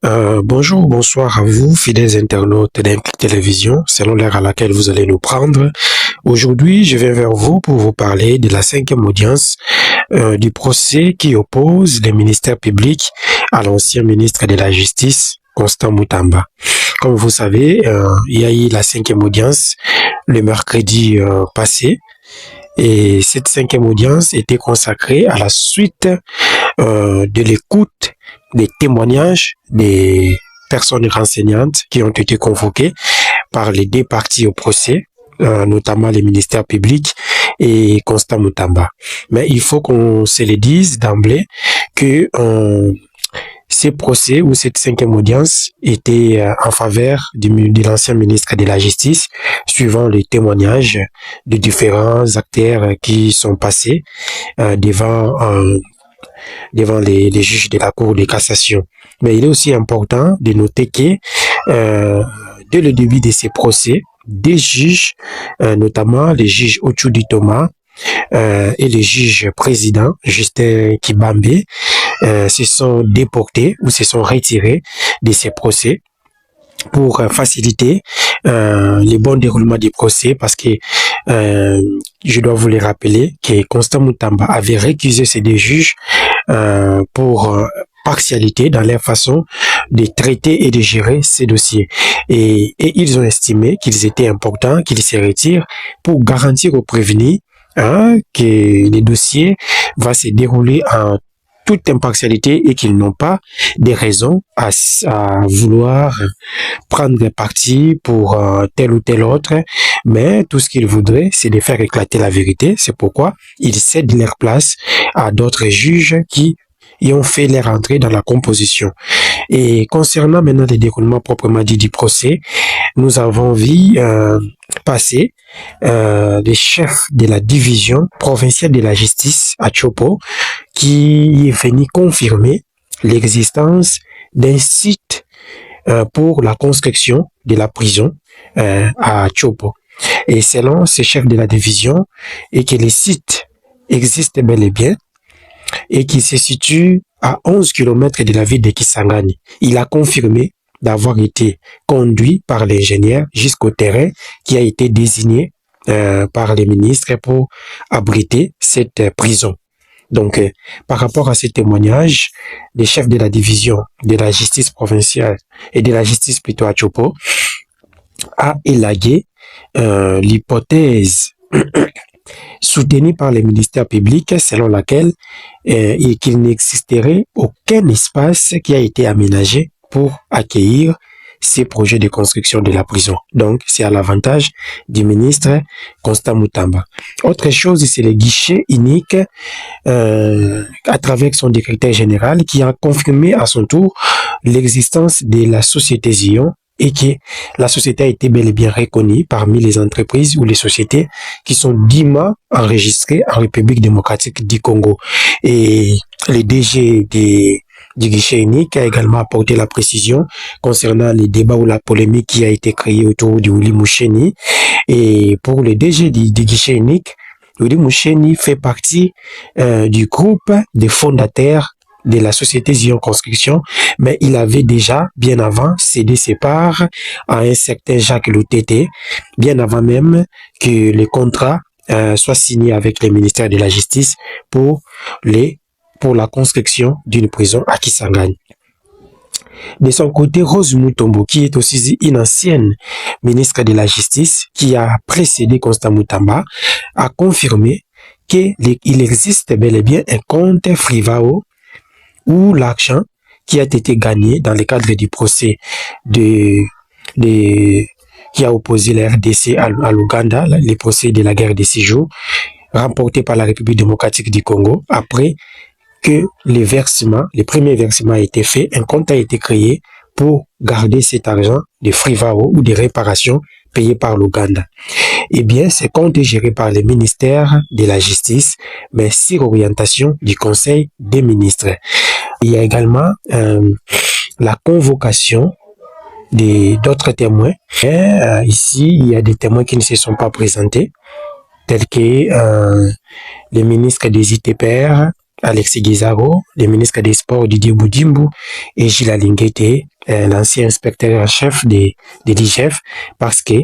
Bonjour, bonsoir à vous, fidèles internautes d'Inclic Télévision, selon l'heure à laquelle vous allez nous prendre. Aujourd'hui, je viens vers vous pour vous parler de la cinquième audience du procès qui oppose les ministères publics à l'ancien ministre de la Justice, Constant Moutamba. Comme vous savez, il y a eu la cinquième audience le mercredi passé. Et cette cinquième audience était consacrée à la suite de l'écoute des témoignages des personnes renseignantes qui ont été convoquées par les deux parties au procès, notamment les ministères publics et Constant Moutamba. Mais il faut qu'on se le dise d'emblée que ces procès ou cette cinquième audience était en faveur de l'ancien ministre de la Justice, suivant les témoignages de différents acteurs qui sont passés devant les juges de la Cour de cassation. Mais il est aussi important de noter que dès le début de ces procès, des juges, notamment les juges Ochudi Thomas et le juge président Justin Kibambe, se sont déportés ou se sont retirés de ces procès pour faciliter le bon déroulement du procès, parce que je dois vous le rappeler que Constant Moutamba avait récusé ces deux juges pour partialité dans leur façon de traiter et de gérer ces dossiers. Et ils ont estimé qu'il était important qu'ils se retirent pour garantir aux prévenus que les dossiers vont se dérouler en toute impartialité et qu'ils n'ont pas des raisons à vouloir prendre parti pour tel ou tel autre, mais tout ce qu'ils voudraient, c'est de faire éclater la vérité. C'est pourquoi ils cèdent leur place à d'autres juges qui y ont fait leur entrée dans la composition. Et concernant maintenant le déroulement proprement dit du procès, nous avons vu passer les chefs de la division provinciale de la justice à Chopo, qui est venu confirmer l'existence d'un site pour la construction de la prison à Chopo. Et selon ces chefs de la division, et que le site existe bel et bien, et qui se situe à 11 km de la ville de Kisangani. Il a confirmé d'avoir été conduit par l'ingénieur jusqu'au terrain qui a été désigné par les ministres pour abriter cette prison. Donc, par rapport à ces témoignages, les chefs de la division de la justice provinciale et de la justice plutôt à Chopo a élagué l'hypothèse soutenue par les ministères publics selon laquelle qu'il n'existerait aucun espace qui a été aménagé pour accueillir ces projets de construction de la prison. Donc, c'est à l'avantage du ministre Constant Moutamba. Autre chose, c'est le guichet unique à travers son décrétaire général qui a confirmé à son tour l'existence de la société Zion et que la société a été bel et bien reconnue parmi les entreprises ou les sociétés qui sont dûment enregistrées en République démocratique du Congo. Et le DG du guichet unique a également apporté la précision concernant les débats ou la polémique qui a été créée autour du Willy Moucheni. Et pour le DG du guichet unique, Willy Moucheni fait partie du groupe des fondateurs de la société Zion Construction, mais il avait déjà, bien avant, cédé ses parts à un certain Jacques Loutete, bien avant même que le contrat soit signé avec le ministère de la Justice pour la construction d'une prison à Kisangani. De son côté, Rose Mutombo, qui est aussi une ancienne ministre de la Justice, qui a précédé Constant Moutamba, a confirmé qu'il existe bel et bien un compte Frivao où l'argent qui a été gagné dans le cadre du procès qui a opposé la RDC à l'Ouganda, le procès de la guerre des 6 jours, remporté par la République démocratique du Congo, après que le premier versement a été fait, un compte a été créé pour garder cet argent de Frivao ou de réparations payées par l'Ouganda. Eh bien, ce compte est géré par le ministère de la Justice, mais sur orientation du Conseil des ministres. Il y a également la convocation d'autres témoins. Ici, il y a des témoins qui ne se sont pas présentés, tels que les ministres des ITPR, Alexis Guizaro, le ministre des Sports Didier Boudimbu et Gilles Alinguete, l'ancien inspecteur en chef de l'IGF, parce que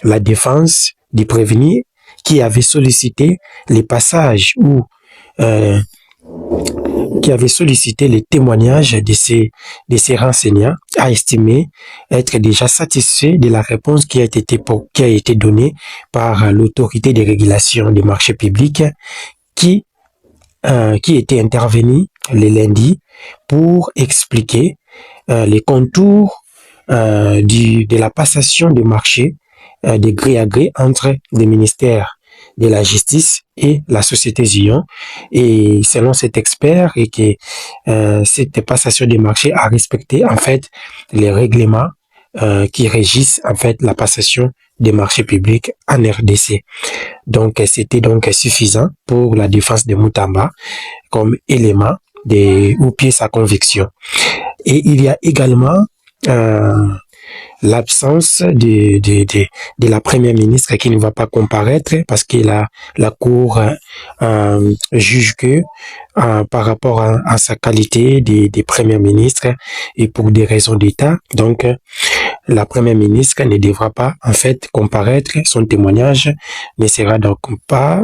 la défense du prévenu qui avait sollicité les passages ou qui avait sollicité les témoignages de ces renseignants a estimé être déjà satisfait de la réponse qui a été donnée par l'autorité de régulation des marchés publics qui était intervenue le lundi pour expliquer les contours de la passation des marchés de gré à gré entre les ministères de la justice et la société Zion. Et selon cet expert, et que cette passation des marchés a respecté en fait les règlements qui régissent en fait la passation des marchés publics en RDC. Donc c'était donc suffisant pour la défense de Moutamba comme élément ou pièce à conviction. Et il y a également l'absence de la première ministre qui ne va pas comparaître parce que la cour juge que par rapport à sa qualité de première ministre et pour des raisons d'État, donc la première ministre ne devra pas en fait comparaître, son témoignage ne sera donc pas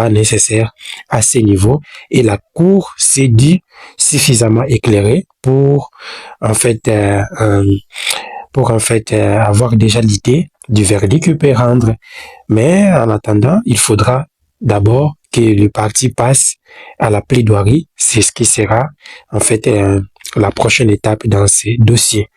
nécessaire à ce niveau et la cour s'est dit suffisamment éclairée pour en fait avoir déjà l'idée du verdict qu'il peut rendre. Mais en attendant, il faudra d'abord que le parti passe à la plaidoirie. C'est ce qui sera en fait la prochaine étape dans ces dossiers.